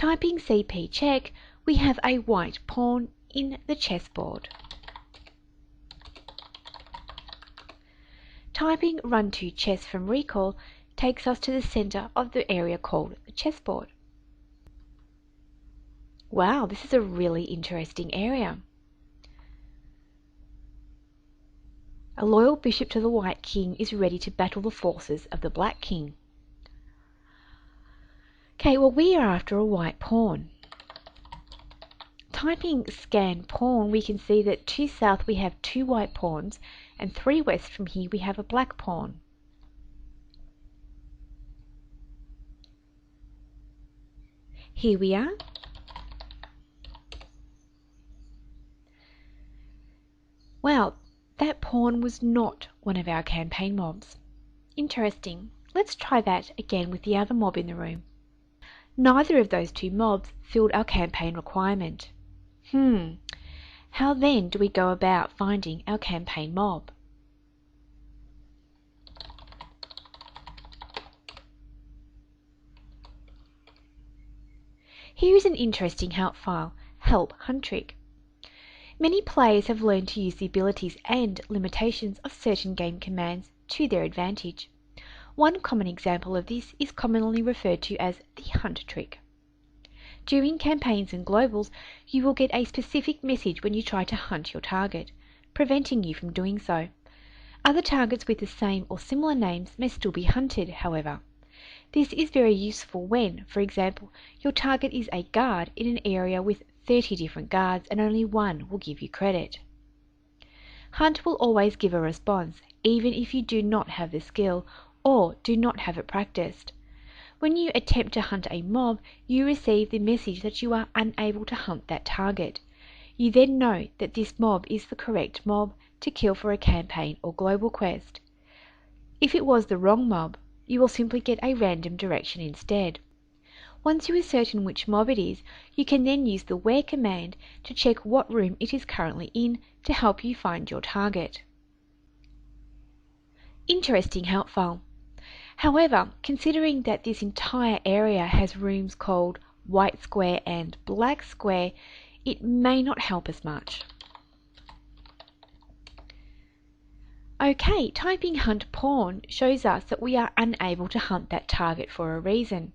Typing CP check, we have a white pawn in the chessboard. Typing run to chess from recall takes us to the center of the area called the chessboard. Wow, this is a really interesting area. A loyal bishop to the white king is ready to battle the forces of the black king. Okay, well, we are after a white pawn. Typing scan pawn, we can see that to south we have 2 white pawns, and 3 west from here we have a black pawn. Here we are. Well, that pawn was not one of our campaign mobs. Interesting. Let's try that again with the other mob in the room. Neither of those 2 mobs filled our campaign requirement. How then do we go about finding our campaign mob? Here is an interesting help file, Help Hunt Trick. Many players have learned to use the abilities and limitations of certain game commands to their advantage. One common example of this is commonly referred to as the hunt trick. During campaigns and globals, you will get a specific message when you try to hunt your target, preventing you from doing so. Other targets with the same or similar names may still be hunted, however. This is very useful when, for example, your target is a guard in an area with 30 different guards and only one will give you credit. Hunt will always give a response, even if you do not have the skill or do not have it practiced. When you attempt to hunt a mob, you receive the message that you are unable to hunt that target. You then know that this mob is the correct mob to kill for a campaign or global quest. If it was the wrong mob, you will simply get a random direction instead. Once you are certain which mob it is, you can then use the where command to check what room it is currently in to help you find your target. Interesting help file. However, considering that this entire area has rooms called white square and black square, it may not help us much. Okay, typing hunt pawn shows us that we are unable to hunt that target for a reason.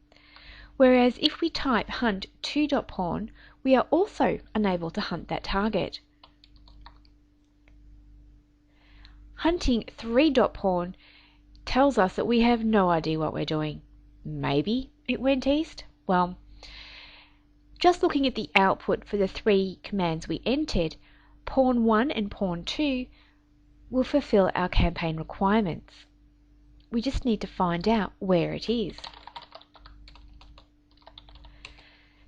Whereas if we type hunt 2.pawn, we are also unable to hunt that target. Hunting 3.pawn tells us that we have no idea what we're doing. Maybe it went east? Well, just looking at the output for the 3 commands we entered, pawn 1 and pawn 2 will fulfill our campaign requirements. We just need to find out where it is.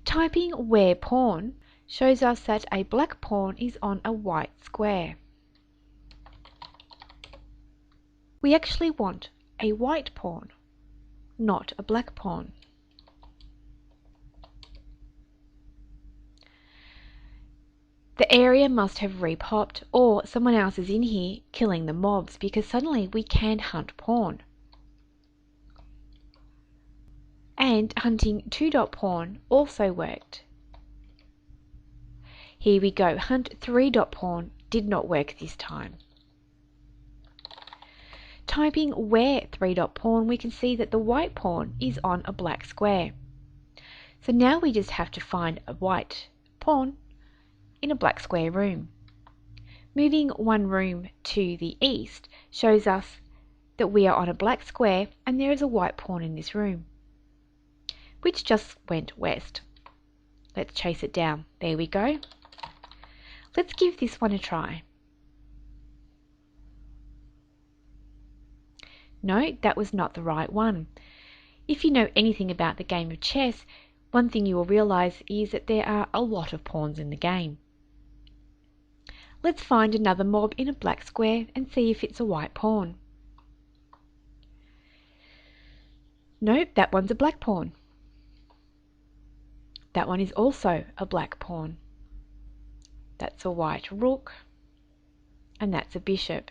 Typing where pawn shows us that a black pawn is on a white square. We actually want a white pawn, not a black pawn. The area must have repopped, or someone else is in here killing the mobs, because suddenly we can hunt pawn. And hunting 2.pawn also worked. Here we go, hunt 3.pawn did not work this time. Typing where 3.pawn, we can see that the white pawn is on a black square. So now we just have to find a white pawn in a black square room. Moving 1 room to the east shows us that we are on a black square and there is a white pawn in this room, which just went west. Let's chase it down. There we go. Let's give this one a try. No, that was not the right one. If you know anything about the game of chess, one thing you will realize is that there are a lot of pawns in the game. Let's find another mob in a black square and see if it's a white pawn. Nope, that one's a black pawn. That one is also a black pawn. That's a white rook, and that's a bishop.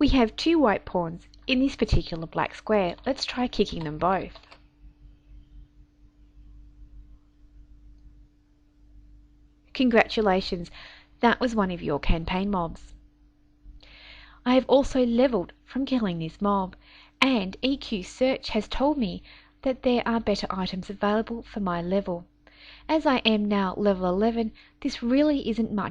We have 2 white pawns in this particular black square. Let's try kicking them both. Congratulations, that was one of your campaign mobs. I have also leveled from killing this mob, and EQ Search has told me that there are better items available for my level. As I am now level 11, this really isn't much